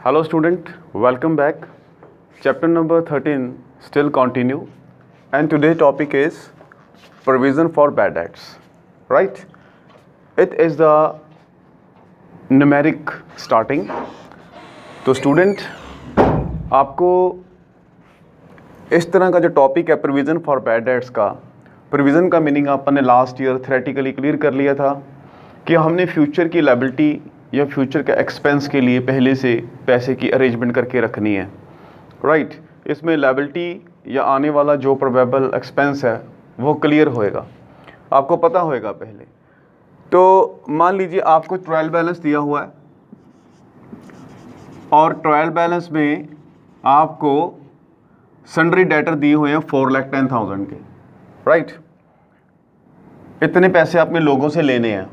Hello student, welcome back. Chapter number 13 still continue and today topic is provision for bad debts. Right? It is the numeric starting. तो student आपको इस तरह का जो topic है provision for bad debts का, provision का meaning आपने लास्ट ईयर थ्योरेटिकली क्लियर कर लिया था कि हमने फ्यूचर की लायबिलिटी या फ्यूचर के एक्सपेंस के लिए पहले से पैसे की अरेंजमेंट करके रखनी है। राइट, इसमें लायबिलिटी या आने वाला जो प्रोबेबल एक्सपेंस है वो क्लियर होएगा, आपको पता होएगा पहले। तो मान लीजिए आपको ट्रायल बैलेंस दिया हुआ है और ट्रायल बैलेंस में आपको सन्ड्री डेटर दिए हुए हैं 4,10,000 के। राइट, इतने पैसे आपने लोगों से लेने हैं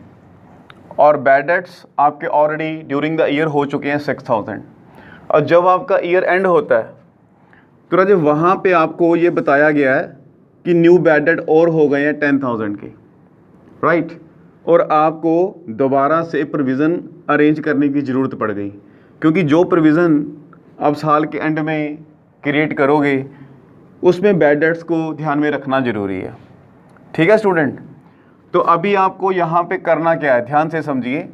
और बैड डेट्स आपके ऑलरेडी ड्यूरिंग द ईयर हो चुके हैं 6,000। और जब आपका ईयर एंड होता है तो राजे वहाँ पे आपको ये बताया गया है कि न्यू बैड डेट और हो गए हैं 10,000 के। राइट, और आपको दोबारा से प्रोविज़न अरेंज करने की ज़रूरत पड़ गई, क्योंकि जो प्रोविज़न आप साल के एंड में क्रिएट करोगे उसमें बैड डेट्स को ध्यान में रखना ज़रूरी है। ठीक है स्टूडेंट, तो अभी आपको यहाँ पे करना क्या है, ध्यान से समझिए।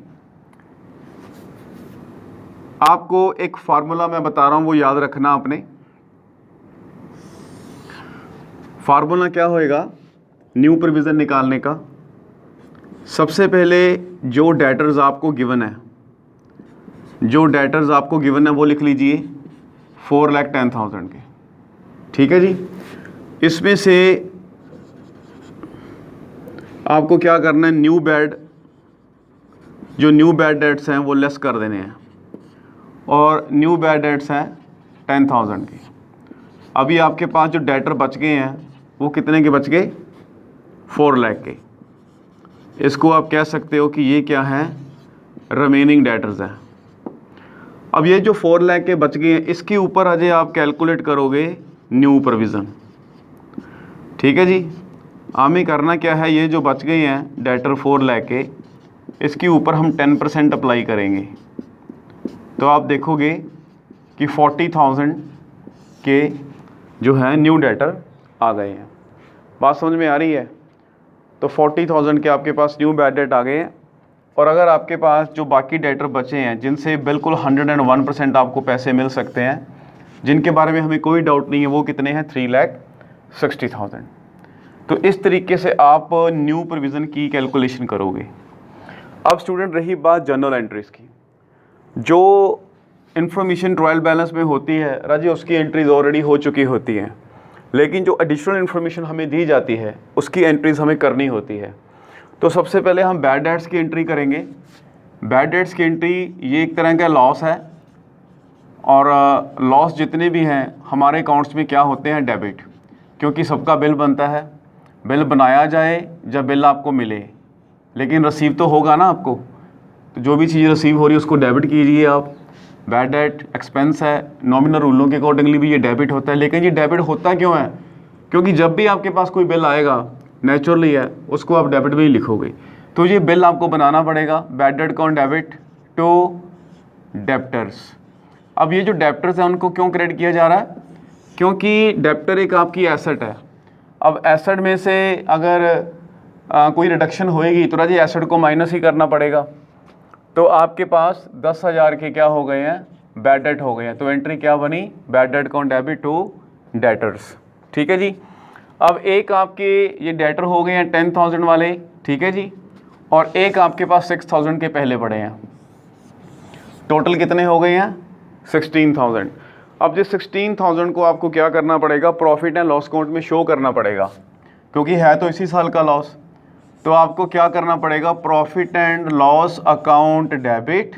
आपको एक फार्मूला मैं बता रहा हूँ, वो याद रखना आपने। फार्मूला क्या होएगा न्यू प्रोविज़न निकालने का? सबसे पहले जो डेटर्स आपको गिवन है, वो लिख लीजिए 4,10,000 के। ठीक है जी, इसमें से आपको क्या करना है, न्यू बैड डेट्स हैं वो लेस कर देने हैं और न्यू बैड डेट्स हैं 10,000 के। अभी आपके पास जो डेटर बच गए हैं वो कितने के बच गए? 4 लाख के। इसको आप कह सकते हो कि ये क्या है, रिमेनिंग डेटर्स हैं। अब ये जो 4 लाख के बच गए हैं इसके ऊपर अजय आप कैलकुलेट करोगे न्यू प्रोविज़न। ठीक है जी, हमें करना क्या है, ये जो बच गए हैं डेटर 4 लाख के, इसके ऊपर हम 10% अप्लाई करेंगे। तो आप देखोगे कि 40,000 के जो है न्यू डेटर आ गए हैं। बात समझ में आ रही है? तो 40,000 के आपके पास न्यू बैड डेट आ गए हैं। और अगर आपके पास जो बाकी डेटर बचे हैं जिनसे बिल्कुल 101% आपको पैसे मिल सकते हैं, जिनके बारे में हमें कोई डाउट नहीं है, वो कितने हैं? 3,60,000। तो इस तरीके से आप न्यू प्रोविज़न की कैलकुलेशन करोगे। अब स्टूडेंट रही बात जर्नल एंट्रीज की। जो इन्फॉर्मेशन ट्रायल बैलेंस में होती है राजी, उसकी एंट्रीज ऑलरेडी हो चुकी होती हैं, लेकिन जो एडिशनल इन्फॉर्मेशन हमें दी जाती है उसकी एंट्रीज हमें करनी होती है। तो सबसे पहले हम बैड डेट्स की एंट्री करेंगे। बैड डेट्स की एंट्री ये एक तरह का लॉस है, और लॉस जितने भी हैं हमारे अकाउंट्स में क्या होते हैं? डेबिट, क्योंकि सबका बिल बनता है। बिल बनाया जाए जब बिल आपको मिले, लेकिन रिसीव तो होगा ना आपको। तो जो भी चीज़ रिसीव हो रही है उसको डेबिट कीजिए आप। बैड डेट एक्सपेंस है, नॉमिनल रूलों के अकॉर्डिंगली भी ये डेबिट होता है। लेकिन ये डेबिट होता क्यों है? क्योंकि जब भी आपके पास कोई बिल आएगा नेचुरली है उसको आप डेबिट में ही लिखोगे। तो ये बिल आपको बनाना पड़ेगा। बैड डेट कौन? Debit to debtors. अब ये जो डेप्टर्स हैं उनको क्यों क्रेडिट किया जा रहा है? क्योंकि डेप्टर एक आपकी एसेट है। अब एसेट में से अगर कोई रिडक्शन होएगी तो राजी एसेट को माइनस ही करना पड़ेगा। तो आपके पास 10,000 के क्या हो गए हैं? बैड डेट हो गए हैं। तो एंट्री क्या बनी? बैड डेट कौन? Debit to debtors. ठीक है जी। अब एक आपके ये डेटर हो गए हैं 10,000 वाले, ठीक है जी, और एक आपके पास 6,000 के पहले पड़े हैं। टोटल कितने हो गए हैं? 16,000। अब जिस 16,000 को आपको क्या करना पड़ेगा? प्रॉफिट एंड लॉस अकाउंट में शो करना पड़ेगा, क्योंकि है तो इसी साल का लॉस। तो आपको क्या करना पड़ेगा? Profit and loss account debit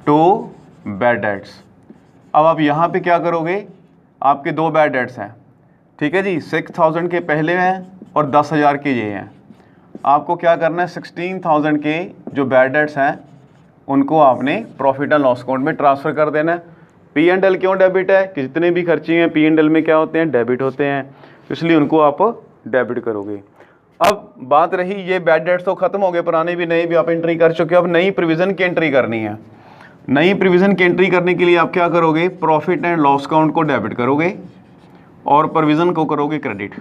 to bad debts. अब आप यहाँ पे क्या करोगे? आपके 2 बैड डेट्स हैं, ठीक है जी, 6,000 के पहले हैं और 10,000 के ये हैं। आपको क्या करना है? 16,000 के जो बैड डेट्स हैं उनको आपने प्रॉफिट एंड लॉस अकाउंट में ट्रांसफ़र कर देना है। P&L क्यों डेबिट है? कि जितने भी खर्चे हैं P&L में क्या होते हैं? डेबिट होते हैं, इसलिए उनको आप डेबिट करोगे। अब बात रही ये बैड डेट्स तो ख़त्म हो गए, पुराने भी नए भी आप एंट्री कर चुके हो। अब नई प्रोविज़न की एंट्री करनी है। नई प्रोविज़न की एंट्री करने के लिए आप क्या करोगे, प्रॉफिट एंड लॉस अकाउंट को डेबिट करोगे और प्रोविज़न को करोगे क्रेडिट।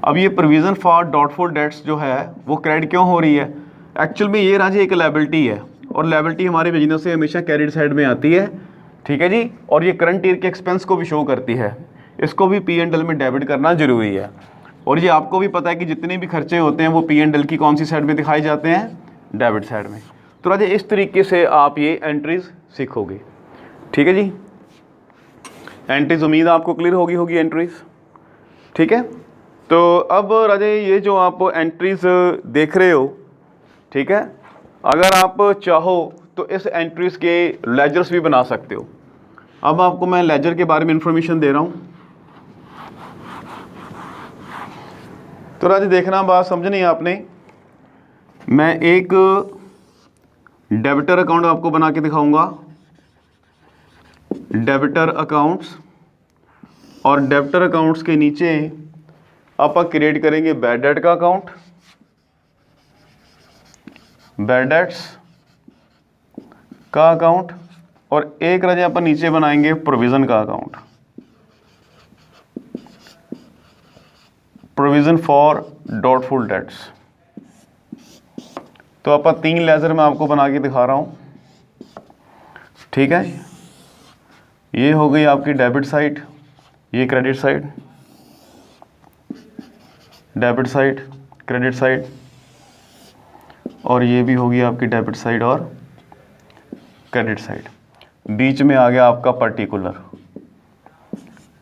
अब ये प्रोविज़न फॉर डॉटफुल डेट्स जो है वो क्रेडिट क्यों हो रही है, एक्चुअल में ये राजी एक लायबिलिटी है और लायबिलिटी हमारे बिजनेस से हमेशा क्रेडिट साइड में आती है, ठीक है जी। और ये करंट ईयर के एक्सपेंस को भी शो करती है, इसको भी P&L में डेबिट करना जरूरी है। और ये आपको भी पता है कि जितने भी खर्चे होते हैं वो P&L की कौन सी साइड में दिखाए जाते हैं, डेबिट साइड में। तो राजे इस तरीके से आप ये एंट्रीज सीखोगे, ठीक है जी। एंट्रीज उम्मीद आपको क्लियर होगी एंट्रीज, ठीक है। तो अब राजे ये जो आप एंट्रीज देख रहे हो, ठीक है, अगर आप चाहो तो इस एंट्रीज के लेजर्स भी बना सकते हो। अब आपको मैं लेजर के बारे में इंफॉर्मेशन दे रहा हूँ। तो राजे देखना, बात समझनी है आपने। मैं एक डेबिटर अकाउंट आपको बना के दिखाऊंगा, डेबिटर अकाउंट्स, और डेबिटर अकाउंट्स के नीचे आप क्रिएट करेंगे बैड डेट का अकाउंट, बैड डेट्स का अकाउंट, और एक राजे आप नीचे बनाएंगे प्रोविज़न का account, provision for doubtful dates. तो आप 3 लेजर मैं आपको बना के दिखा रहा हूँ, ठीक है। ये हो गई आपकी डेबिट साइड, ये credit side, debit side, credit side, और ये भी होगी आपकी डेबिट साइड और क्रेडिट साइड। बीच में आ गया आपका पर्टिकुलर,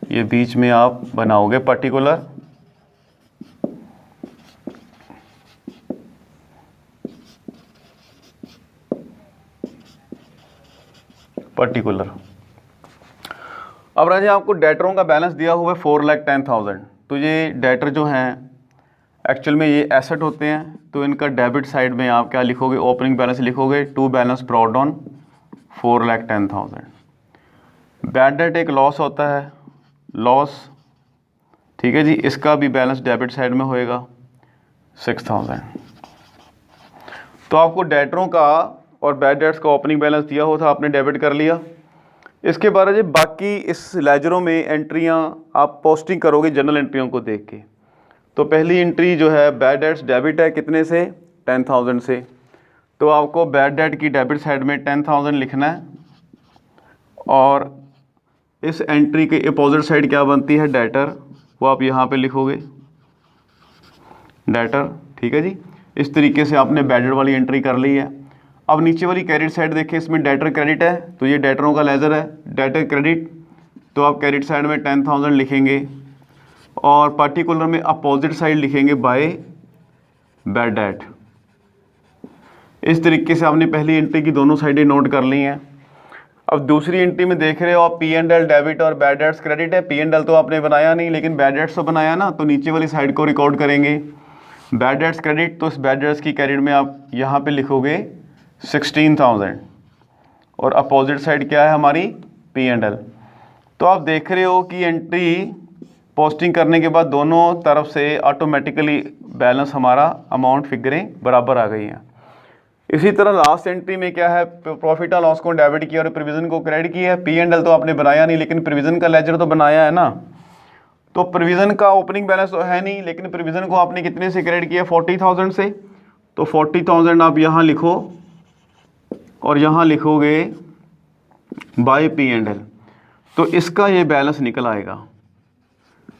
ये बीच में आप बनाओगे पर्टिकुलर, पर्टिकुलर। अब राजे आपको डेटरों का बैलेंस दिया हुआ है 4,10,000। तो ये डेटर जो हैं एक्चुअल में ये एसेट होते हैं, तो इनका डेबिट साइड में आप क्या लिखोगे, ओपनिंग बैलेंस लिखोगे, to balance brought on 4,10,000। Bad debt एक लॉस होता है, लॉस, ठीक है जी, इसका भी बैलेंस डेबिट साइड में होएगा 6,000। तो आपको डेटरों का और बैड डेट्स का ओपनिंग बैलेंस दिया हुआ था, आपने डेबिट कर लिया। इसके बाद जी बाकी इस लेजरों में एंट्रियां आप पोस्टिंग करोगे जनरल एंट्रियों को देख के। तो पहली एंट्री जो है बैड डेट्स डेबिट है, कितने से, 10,000 से। तो आपको बैड डेट की डेबिट साइड में 10,000 लिखना है, और इस एंट्री के अपोजिट साइड क्या बनती है, डेटर, वो आप यहाँ पे लिखोगे डेटर, ठीक है जी। इस तरीके से आपने बैड डेट वाली एंट्री कर ली है। अब नीचे वाली क्रेडिट साइड देखिए, इसमें डेटर क्रेडिट है, तो ये डेटरों का लेजर है, डेटर क्रेडिट, तो आप क्रेडिट साइड में 10,000 लिखेंगे, और पर्टिकुलर में अपोजिट साइड लिखेंगे बाय बैड डेट। इस तरीके से आपने पहली एंट्री की दोनों साइडें नोट कर ली हैं। अब दूसरी एंट्री में देख रहे हो आप P&L डेबिट और बैड डेट्स क्रेडिट है। P&L तो आपने बनाया नहीं, लेकिन बैड डेट्स तो बनाया ना, तो नीचे वाली साइड को रिकॉर्ड करेंगे बैड डेट्स क्रेडिट। तो इस बैड डेट्स की क्रेडिट में आप यहाँ पे लिखोगे 16,000, और अपोजिट साइड क्या है हमारी, P&L। तो आप देख रहे हो कि एंट्री पोस्टिंग करने के बाद दोनों तरफ से ऑटोमेटिकली बैलेंस हमारा अमाउंट फिगरें बराबर आ गई हैं। इसी तरह लास्ट एंट्री में क्या है, प्रॉफिट और लॉस को डेबिट किया और प्रोविज़न को क्रेडिट किया है। P&L तो आपने बनाया नहीं, लेकिन प्रोविज़न का लेजर तो बनाया है ना। तो प्रोविज़न का ओपनिंग बैलेंस तो है नहीं, लेकिन प्रोविज़न को आपने कितने से क्रेडिट किया, 40,000 से। तो 40,000 आप यहाँ लिखो, और यहाँ लिखोगे बाय P&L। तो इसका ये बैलेंस निकल आएगा,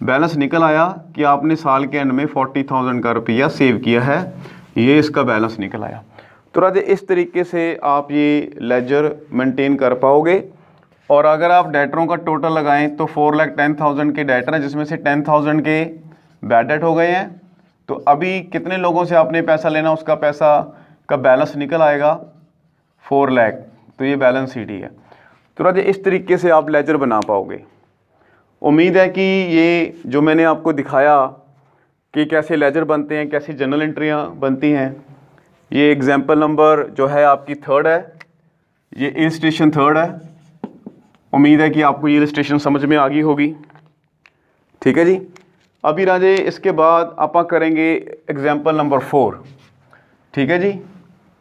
बैलेंस निकल आया कि आपने साल के एंड में 40,000 का रुपया सेव किया है, ये इसका बैलेंस निकल आया। तो राजे इस तरीके से आप ये लेजर मेंटेन कर पाओगे। और अगर आप डेटरों का टोटल लगाएं तो 4,10,000 के डेटर हैं, जिसमें से 10,000 के बैड डेट हो गए हैं। तो अभी कितने लोगों से आपने पैसा लेना, उसका पैसा का बैलेंस निकल आएगा 4 लाख। तो ये बैलेंस शीट ही है। तो राजे इस तरीके से आप लेजर बना पाओगे। उम्मीद है कि ये जो मैंने आपको दिखाया कि कैसे लेजर बनते हैं, कैसी जनरल एंट्रियाँ बनती हैं, ये एग्जाम्पल नंबर जो है आपकी 3rd है, ये इलस्ट्रेशन 3rd है। उम्मीद है कि आपको ये इलस्ट्रेशन समझ में आ गई होगी, ठीक है जी। अभी राजे इसके बाद आप करेंगे एग्जाम्पल नंबर 4, ठीक है जी।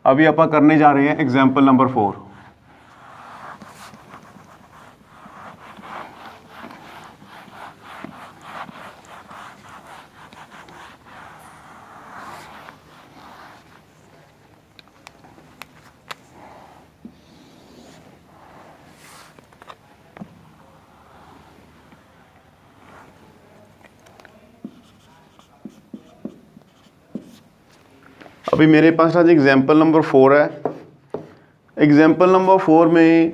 अभी आप करने जा रहे हैं एग्जाम्पल नंबर 4। अभी मेरे पास आज एग्जाम्पल नंबर 4 है। एग्जाम्पल नंबर 4 में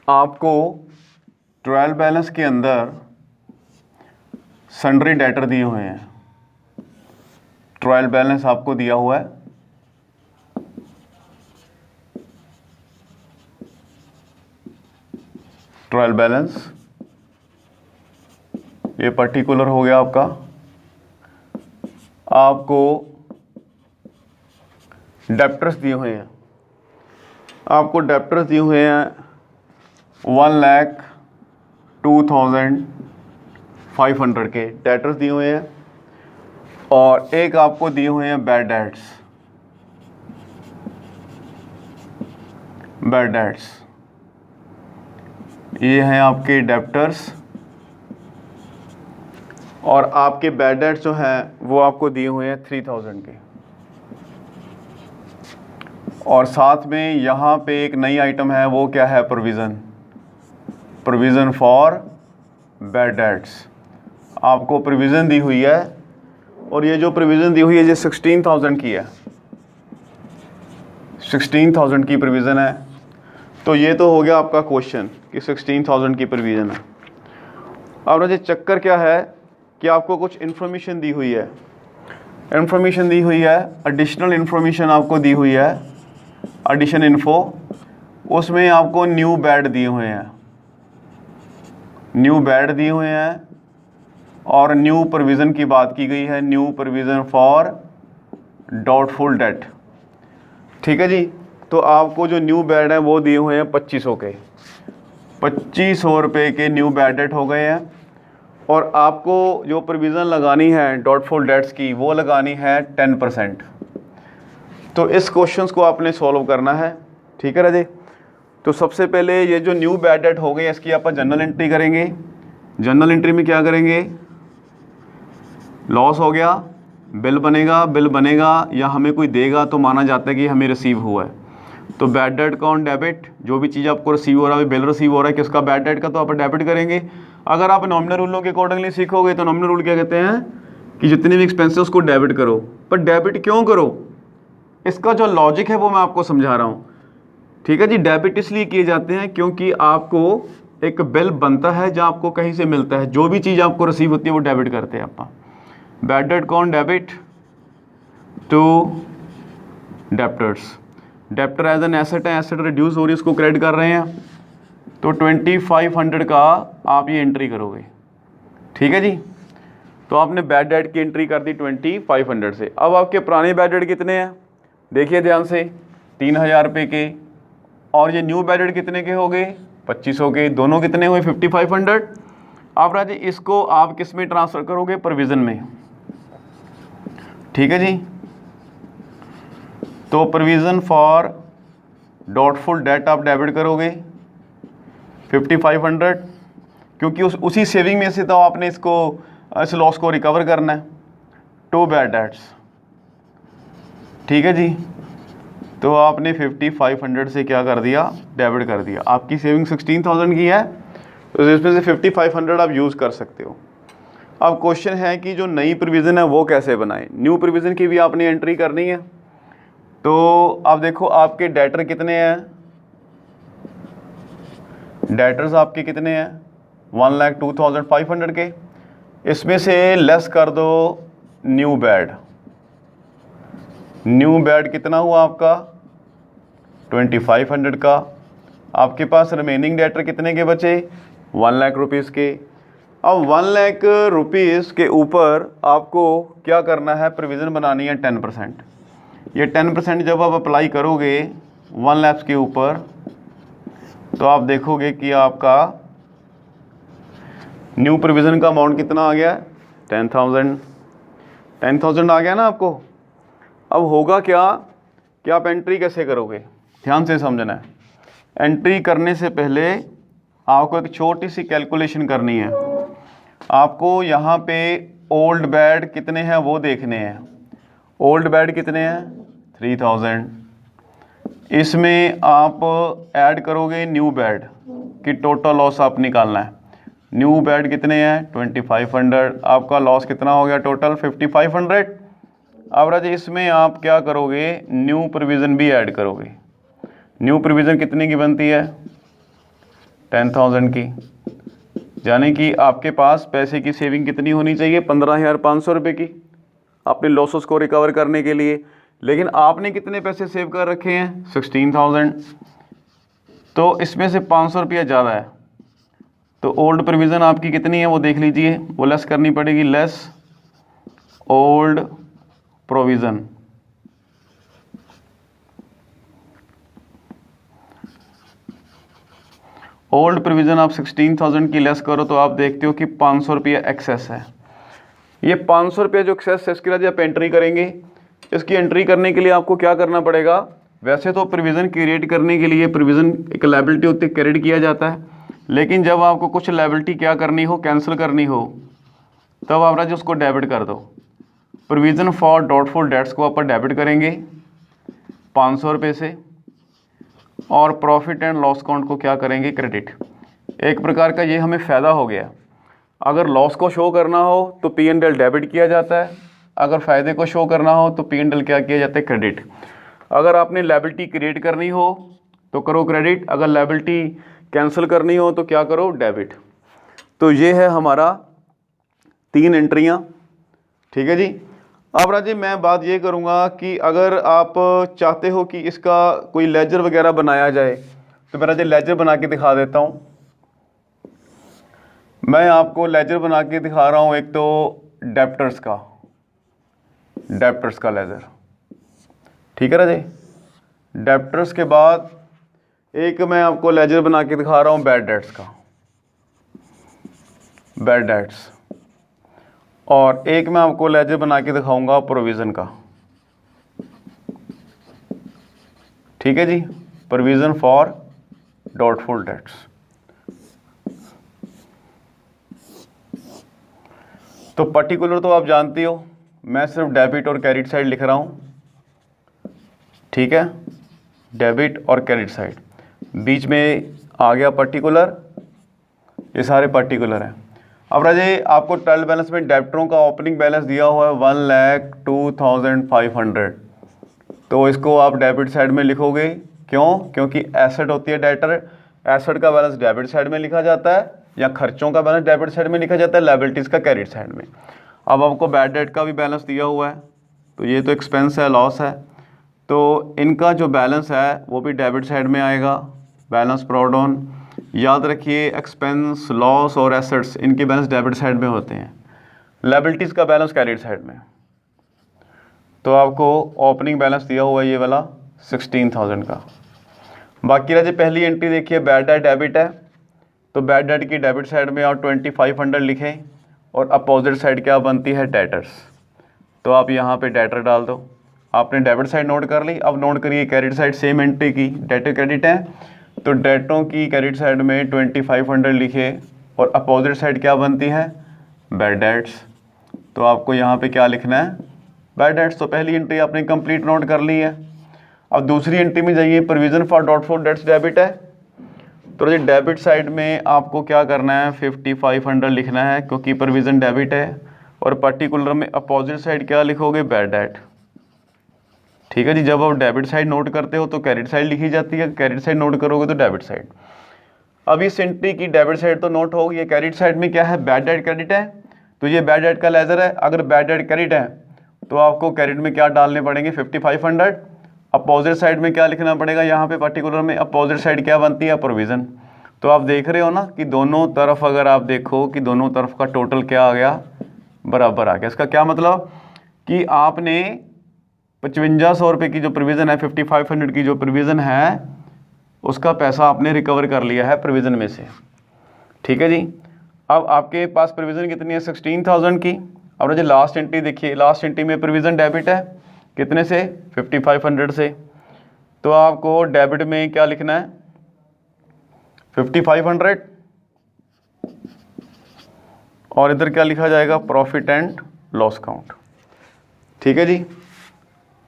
आपको ट्रायल बैलेंस के अंदर सन्ड्री डेटर दिए हुए हैं। ट्रायल बैलेंस आपको दिया हुआ है, ट्रायल बैलेंस ये पर्टिकुलर हो गया आपका। आपको डेप्टर्स दिए हुए हैं, आपको डेप्टर्स दिए हुए हैं 1,02,500 के डेटर्स दिए हुए हैं, और एक आपको दिए हुए हैं बैड डेट्स। बैड डेट्स ये हैं आपके डेप्टर्स, और आपके बैड डेट्स जो हैं वो आपको दिए हुए हैं 3,000 के। और साथ में यहाँ पे एक नई आइटम है, वो क्या है, provision. Provision for bad debts आपको प्रोविज़न दी हुई है, और ये जो प्रोविज़न दी हुई है ये 16,000 की है। 16,000 की प्रोविज़न है। तो ये तो हो गया आपका क्वेश्चन कि 16,000 की प्रोविज़न है। अब ना ये चक्कर क्या है कि आपको कुछ इन्फॉर्मेशन दी हुई है, इन्फॉर्मेशन दी हुई है, एडिशनल इन्फॉर्मेशन आपको दी हुई है, एडिशन इन्फो। उसमें आपको न्यू बैड दिए हुए हैं, न्यू बैड दिए हुए हैं, और न्यू प्रोविज़न की बात की गई है, new provision for doubtful debt. ठीक है जी। तो आपको जो न्यू बैड है वो दिए हुए हैं 2500 के, 2500 रुपये के न्यू बैड डेट हो गए हैं। और आपको जो प्रोविज़न लगानी है डाउटफुल डेट्स की वो लगानी है 10%। तो इस क्वेश्चंस को आपने सॉल्व करना है। ठीक है राजे। तो सबसे पहले ये जो न्यू बैड डेट हो गई इसकी आप जनरल एंट्री करेंगे। जनरल एंट्री में क्या करेंगे, लॉस हो गया, बिल बनेगा, बिल बनेगा या हमें कोई देगा तो माना जाता है कि हमें रिसीव हुआ है। तो बैड डेट का ऑन डेबिट, जो भी चीज़ आपको रिसीव हो रहा है, बिल रिसीव हो रहा है किसका, बैड डेट का, तो आप डेबिट करेंगे। अगर आप नॉमिनल रूलों के अकॉर्डिंगली सीखोगे तो नॉमिनल रूल क्या कहते हैं कि जितने भी एक्सपेंसेस उसको डेबिट करो। पर डेबिट क्यों करो, इसका जो लॉजिक है वो मैं आपको समझा रहा हूँ। ठीक है जी। डेबिट इसलिए किए जाते हैं क्योंकि आपको एक बिल बनता है जहाँ आपको कहीं से मिलता है, जो भी चीज़ आपको रिसीव होती है वो डेबिट करते हैं आप। बैड डेट कौन, debit to debtors. Debtor as an asset है, एसेट रिड्यूस हो रही है, उसको क्रेडिट कर रहे हैं, तो 2500 का आप ये एंट्री करोगे। ठीक है जी। तो आपने बैड डेट की एंट्री कर दी 2500 से। अब आपके पुराने बैड डेट कितने हैं देखिए ध्यान से, 3,000 रुपये के, और ये न्यू बैड डेट कितने के हो गए, 2500 के। दोनों कितने हुए, 5500। आप राजे इसको आप किस में ट्रांसफ़र करोगे, प्रोविज़न में। ठीक है जी। तो प्रोविज़न फॉर डाउटफुल डेट आप डेबिट करोगे 5500, क्योंकि उसी सेविंग में से तो आपने इस लॉस को रिकवर करना है। To bad debts. ठीक है जी। तो आपने 5500 से क्या कर दिया, डेबिट कर दिया। आपकी सेविंग 16,000 की है, तो इसमें से 5500 आप यूज़ कर सकते हो। अब क्वेश्चन है कि जो नई प्रोविज़न है वो कैसे बनाएं। न्यू प्रोविज़न की भी आपने एंट्री करनी है। तो अब देखो आपके डेटर कितने हैं, डेटर्स आपके कितने हैं, 1,02,500 के। इसमें से लेस कर दो न्यू बैड। न्यू बैड कितना हुआ आपका, 2500 का। आपके पास रिमेनिंग डेटर कितने के बचे, 1 लाख रुपीज़ के। अब 1 लाख रुपीज़ के ऊपर आपको क्या करना है, प्रोविज़न बनानी है 10%। ये 10% जब आप अप्लाई करोगे 1 लाख के ऊपर, तो आप देखोगे कि आपका न्यू प्रोविज़न का अमाउंट कितना आ गया, 10,000। 10,000 आ गया ना आपको। अब होगा क्या कि आप एंट्री कैसे करोगे, ध्यान से समझना है। एंट्री करने से पहले आपको एक छोटी सी कैलकुलेशन करनी है। आपको यहाँ पे ओल्ड बैड कितने हैं वो देखने हैं। ओल्ड बैड कितने हैं, 3,000। इसमें आप ऐड करोगे न्यू बैड कि टोटल लॉस आप निकालना है। न्यू बैड कितने हैं, 2500। आपका लॉस कितना हो गया टोटल, 5500। अब राजा इसमें आप क्या करोगे, न्यू प्रोविज़न भी ऐड करोगे। न्यू प्रोविज़न कितने की बनती है, 10,000 की, यानी कि आपके पास पैसे की सेविंग कितनी होनी चाहिए, 15,500 रुपये की अपने लॉसेस को रिकवर करने के लिए। लेकिन आपने कितने पैसे सेव कर रखे हैं, 16,000, तो इसमें से 500 रुपया ज़्यादा है। तो ओल्ड प्रोविज़न आपकी कितनी है वो देख लीजिए, वो लेस करनी पड़ेगी, less old provision. Old provision आप 16,000 की लेस करो तो आप देखते हो कि 500 रुपया एक्सेस है। ये 500 रुपया जो एक्सेस है इसके लिए आप एंट्री करेंगे। इसकी एंट्री करने के लिए आपको क्या करना पड़ेगा, वैसे तो प्रोविज़न क्रिएट करने के लिए प्रोविज़न एक लायबिलिटी होती है, क्रेडिट किया जाता है, लेकिन जब आपको कुछ लायबिलिटी क्या करनी हो, कैंसिल करनी हो, तब आप राजा उसको डेबिट कर दो। प्रोविज़न फॉर डाउटफुल डेट्स को आप डेबिट करेंगे 500 रुपये से, और प्रॉफिट एंड लॉस अकाउंट को क्या करेंगे, क्रेडिट। एक प्रकार का ये हमें फ़ायदा हो गया। अगर लॉस को शो करना हो तो P&L डेबिट किया जाता है, अगर फ़ायदे को शो करना हो तो P&L क्या किया जाता है, क्रेडिट। अगर आपने लायबिलिटी क्रिएट करनी हो तो करो क्रेडिट, अगर लायबिलिटी कैंसिल करनी हो तो क्या करो, डेबिट। तो ये है हमारा 3 एंट्रियाँ, ठीक है जी। अब राजे मैं बात ये करूँगा कि अगर आप चाहते हो कि इसका कोई लेजर वगैरह बनाया जाए तो मैं राजे लेजर बना के दिखा देता हूँ। मैं आपको लेजर बना के दिखा रहा हूँ, एक तो डेप्टर्स का लेजर, ठीक है राजे। डेप्टर्स के बाद एक मैं आपको लेजर बना के दिखा रहा हूँ बैड डेट्स का, बैड डेट्स, और एक मैं आपको लेजर बना के दिखाऊंगा प्रोविज़न का, ठीक है जी, प्रोविज़न फॉर डाउटफुल डेट्स। तो पर्टिकुलर तो आप जानते हो, मैं सिर्फ डेबिट और क्रेडिट साइड लिख रहा हूँ, ठीक है, डेबिट और क्रेडिट साइड, बीच में आ गया पर्टिकुलर, ये सारे पर्टिकुलर हैं। अब राजे आपको ट्रायल बैलेंस में डेब्टरों का ओपनिंग बैलेंस दिया हुआ है 1,02,500, तो इसको आप डेबिट साइड में लिखोगे, क्यों, क्योंकि एसेट होती है डेटर, एसेट का बैलेंस डेबिट साइड में लिखा जाता है, या खर्चों का बैलेंस डेबिट साइड में लिखा जाता है, लायबिलिटीज़ का क्रेडिट साइड में। अब आपको बैड डेट का भी बैलेंस दिया हुआ है, तो ये तो एक्सपेंस है, लॉस है, तो इनका जो बैलेंस है वो भी डेबिट साइड में आएगा, बैलेंस ब्रॉट डाउन। याद रखिए एक्सपेंस, लॉस और एसेट्स इनके बैलेंस डेबिट साइड में होते हैं, लायबिलिटीज़ का बैलेंस क्रेडिट साइड में। तो आपको ओपनिंग बैलेंस दिया हुआ है ये वाला 16,000 का। बाकी रहे पहली एंट्री देखिए, बैड डेट डेबिट है, तो बैड डेट की डेबिट साइड में आप 2,500 लिखें, और अपोजिट साइड क्या बनती है, डेटर्स, तो आप यहाँ पे डेटर डाल दो। आपने डेबिट साइड नोट कर ली, अब नोट करिए क्रेडिट साइड सेम एंट्री की, डेटर क्रेडिट है, तो डेटों की क्रेडिट साइड में 2,500 लिखे, और अपोजिट साइड क्या बनती है, बैड डेट्स, तो आपको यहाँ पे क्या लिखना है, बैड डेट्स। तो पहली एंट्री आपने कंप्लीट नोट कर ली है। अब दूसरी एंट्री में जाइए, provision for doubtful debts debit है, तो ये डेबिट साइड में आपको क्या करना है, 5,500 लिखना है, क्योंकि प्रोविज़न डेबिट है, और पर्टिकुलर में अपोजिट साइड क्या लिखोगे, बैड डेट, ठीक है जी। जब आप डेबिट साइड नोट करते हो तो क्रेडिट साइड लिखी जाती है, क्रेडिट साइड नोट करोगे तो डेबिट साइड। अब इस एंट्री की डेबिट साइड तो नोट हो गई, क्रेडिट साइड में क्या है, बैड डेट क्रेडिट है, तो ये बैड डेट का लेजर है। अगर बैड डेट क्रेडिट है तो आपको क्रेडिट में क्या डालने पड़ेंगे, 5,500। अपोजिट साइड में क्या लिखना पड़ेगा, यहाँ पे पर्टिकुलर में अपोजिट साइड क्या बनती है, प्रोविज़न। तो आप देख रहे हो ना कि दोनों तरफ अगर आप देखो कि दोनों तरफ का टोटल क्या आ गया, बराबर आ गया। इसका क्या मतलब कि आपने 5,500 रुपये की जो प्रोविज़न है, 5,500 की जो प्रोविज़न है, उसका पैसा आपने रिकवर कर लिया है प्रोविज़न में से, ठीक है जी। अब आपके पास प्रोविज़न कितनी है, 16,000 की। अब मुझे लास्ट एंट्री देखिए, लास्ट एंट्री में प्रोविज़न डेबिट है, कितने से, 5,500 से, तो आपको डेबिट में क्या लिखना है, 5,500, और इधर क्या लिखा जाएगा, प्रॉफिट एंड लॉस अकाउंट, ठीक है जी।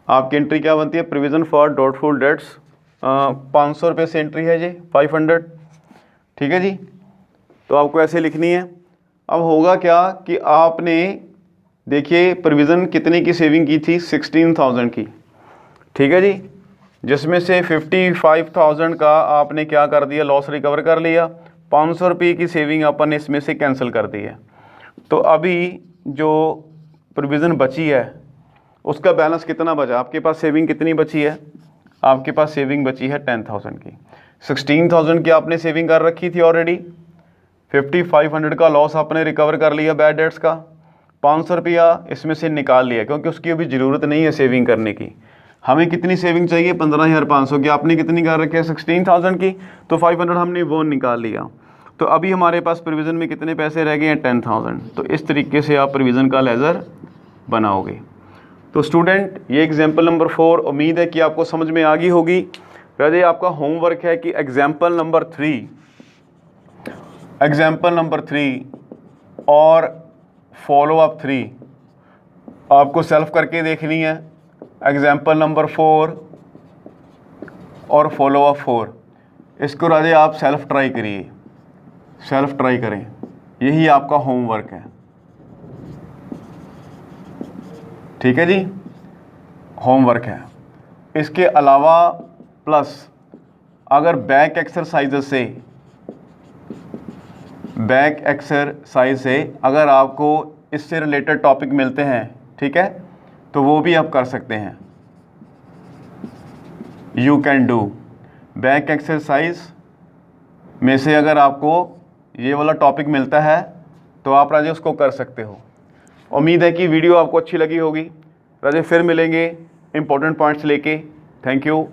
आपकी एंट्री क्या बनती है, प्रोविज़न फॉर डाउटफुल डेट्स, 500 रुपये से एंट्री है जी, 500, ठीक है जी। तो आपको ऐसे लिखनी है। अब होगा क्या कि आपने देखिए प्रोविज़न कितने की सेविंग की थी, 16,000 की, ठीक है जी, जिसमें से 55,000 का आपने क्या कर दिया, लॉस रिकवर कर लिया, 500 रुपये की सेविंग अपन ने इसमें से कैंसिल कर दी है। तो अभी जो प्रोविज़न बची है उसका बैलेंस कितना बचा, आपके पास सेविंग कितनी बची है, आपके पास सेविंग बची है 10,000 की। 16,000 की आपने सेविंग कर रखी थी ऑलरेडी, 5500 का लॉस आपने रिकवर कर लिया बैड डेट्स का, 500 रुपया इसमें से निकाल लिया क्योंकि उसकी अभी ज़रूरत नहीं है सेविंग करने की। हमें कितनी सेविंग चाहिए, 15,500 की, आपने कितनी कर रखी है 16,000 की, तो 500 हमने वो निकाल लिया। तो अभी हमारे पास प्रोविज़न में कितने पैसे रह गए हैं, 10,000। तो इस तरीके से आप प्रोविज़न का लेज़र बनाओगे। तो स्टूडेंट ये एग्जाम्पल नंबर 4 उम्मीद है कि आपको समझ में आ गई होगी। वैसे आपका होमवर्क है कि एग्जाम्पल नंबर 3 और फॉलो अप 3 आपको सेल्फ करके देखनी है। एग्जाम्पल नंबर 4 और फॉलो अप 4 इसको राजे आप सेल्फ ट्राई करिए, सेल्फ ट्राई करें, यही आपका होमवर्क है, ठीक है जी, होमवर्क है। इसके अलावा प्लस अगर बैक एक्सरसाइज से अगर आपको इससे रिलेटेड टॉपिक मिलते हैं, ठीक है, तो वो भी आप कर सकते हैं। You can do back exercise में से अगर आपको ये वाला टॉपिक मिलता है तो आप राजे उसको कर सकते हो। उम्मीद है कि वीडियो आपको अच्छी लगी होगी। राजे फिर मिलेंगे इंपॉर्टेंट पॉइंट्स लेके। Thank you.